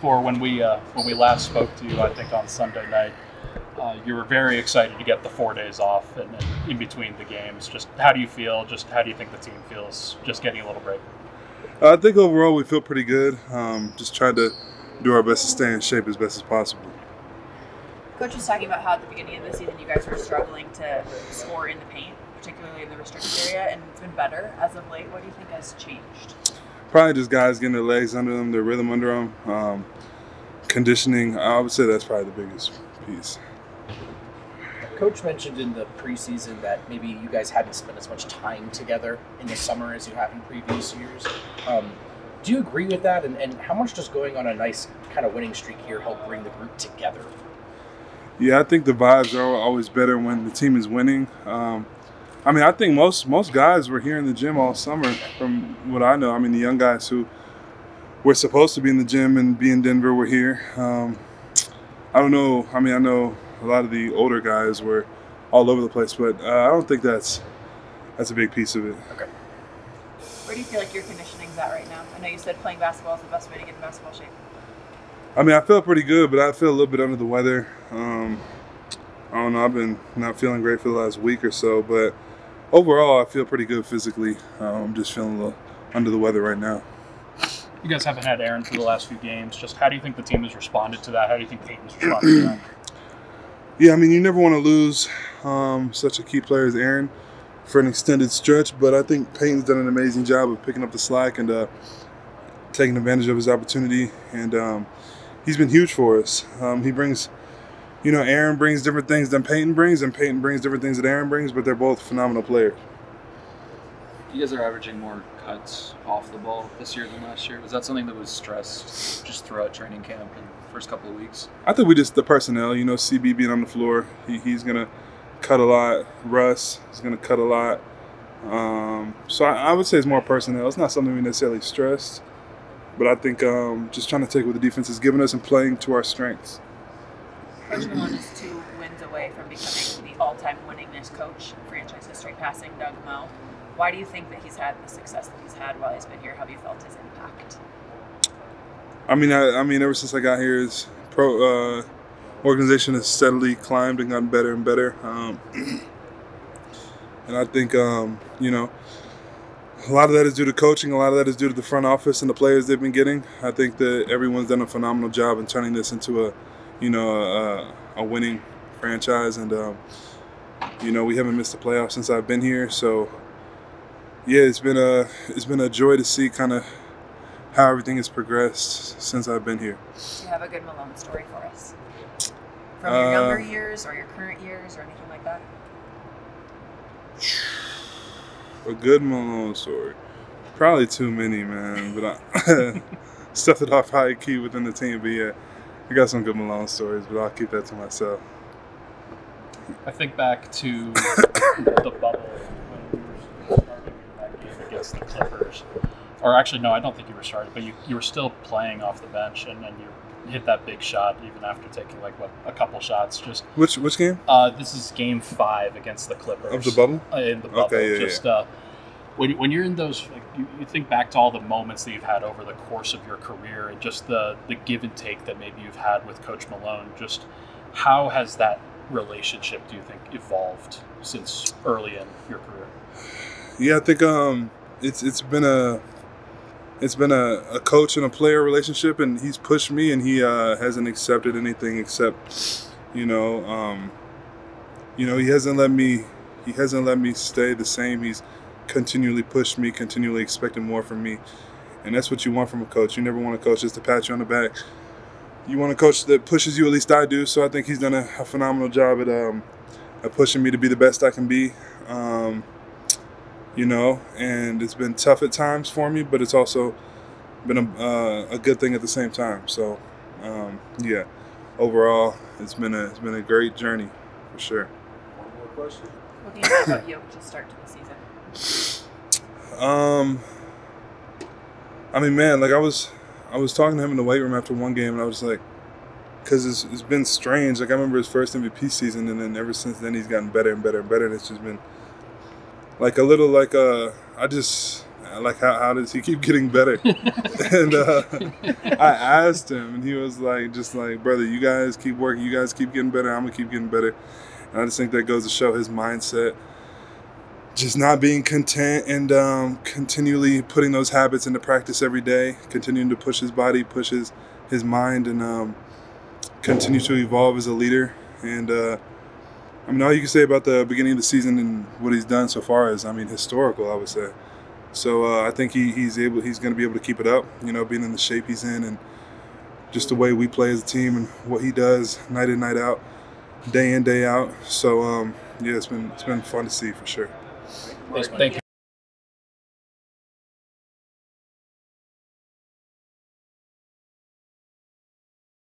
before when we last spoke to you, I think on Sunday night, you were very excited to get the 4 days off and in between the games. Just how do you feel? Just how do you think the team feels just getting a little break? I think overall we feel pretty good. Just trying to do our best to stay in shape as best as possible. Coach was talking about how at the beginning of the season you guys were struggling to score in the paint, particularly in the restricted area, and it's been better as of late. What do you think has changed? Probably just guys getting their legs under them, their rhythm under them. Conditioning, I would say that's probably the biggest piece. Coach mentioned in the preseason that maybe you guys hadn't spent as much time together in the summer as you have in previous years. Do you agree with that? And how much does going on a nice kind of winning streak here help bring the group together? Yeah, I think the vibes are always better when the team is winning. I think most guys were here in the gym all summer from what I know. The young guys who were supposed to be in the gym and be in Denver were here. I don't know. I know a lot of the older guys were all over the place, but I don't think that's a big piece of it. Okay. Where do you feel like your conditioning's at right now? I know you said playing basketball is the best way to get in basketball shape. I feel pretty good, but I feel a little bit under the weather. I don't know. I've been not feeling great for the last week or so, but overall, I feel pretty good physically. I'm just feeling a little under the weather right now. You guys haven't had Aaron for the last few games. Just how do you think the team has responded to that? How do you think Peyton's responded to that? Yeah, you never want to lose such a key player as Aaron for an extended stretch, but I think Peyton's done an amazing job of picking up the slack and taking advantage of his opportunity, and he's been huge for us. He brings, Aaron brings different things than Peyton brings, and Peyton brings different things that Aaron brings, but they're both phenomenal players. You guys are averaging more cuts off the ball this year than last year. Was that something that was stressed just throughout training camp and the first couple of weeks? I think the personnel, CB being on the floor, he's going to cut a lot. Russ is going to cut a lot. So I would say it's more personnel. It's not something we necessarily stressed, but I think just trying to take what the defense has given us and playing to our strengths. Coach Malone is 2 wins away from becoming the all-time winningest coach in franchise history, passing Doug Moe. Why do you think that he's had the success that he's had while he's been here? How have you felt his impact? Ever since I got here, his organization has steadily climbed and gotten better and better. And I think, a lot of that is due to coaching. A lot of that is due to the front office and the players they've been getting. I think that everyone's done a phenomenal job in turning this into a winning franchise. And, we haven't missed the playoffs since I've been here. So, yeah, it's been a joy to see kind of how everything has progressed since I've been here. Do you have a good Malone story for us? From your younger years or your current years or anything like that? A good Malone story. Probably too many, man. But I stuff that I'll probably keep within the team. But yeah, I got some good Malone stories, but I'll keep that to myself. I think back to the bubble when you were starting that game against the Clippers. Or actually, no, I don't think you were starting, but you were still playing off the bench, and then you hit that big shot even after taking a couple shots. Just which game? This is Game 5 against the Clippers of the bubble. In the bubble, okay, yeah. When you're in those, you think back to all the moments that you've had over the course of your career, and just the give and take that maybe you've had with Coach Malone. Just how has that relationship, do you think, evolved since early in your career? Yeah, I think it's been a coach and a player relationship, and he's pushed me, and he hasn't accepted anything except, he hasn't let me stay the same. He's continually pushed me, continually expecting more from me, and that's what you want from a coach. You never want a coach just to pat you on the back. You want a coach that pushes you, at least I do. So I think he's done a phenomenal job at pushing me to be the best I can be. And it's been tough at times for me, but it's also been a good thing at the same time. So, overall, it's been a great journey for sure. One more question. What do you think about Jokic's start to the season? I was talking to him in the weight room after one game, and I was like, because it's been strange. I remember his first MVP season, and then ever since then he's gotten better and better and better, and it's just been I like how does he keep getting better? And I asked him, and he was like, just like, brother, you guys keep working, you guys keep getting better, I'm gonna keep getting better. And I just think that goes to show his mindset, just not being content and continually putting those habits into practice every day, continuing to push his body, push his mind, and continue to evolve as a leader. And I mean, all you can say about the beginning of the season and what he's done so far is, I mean, historical, I would say. So I think he's going to be able to keep it up, you know, being in the shape he's in, and just the way we play as a team and what he does night in, night out, day in, day out. So yeah, it's been fun to see for sure. Thank you.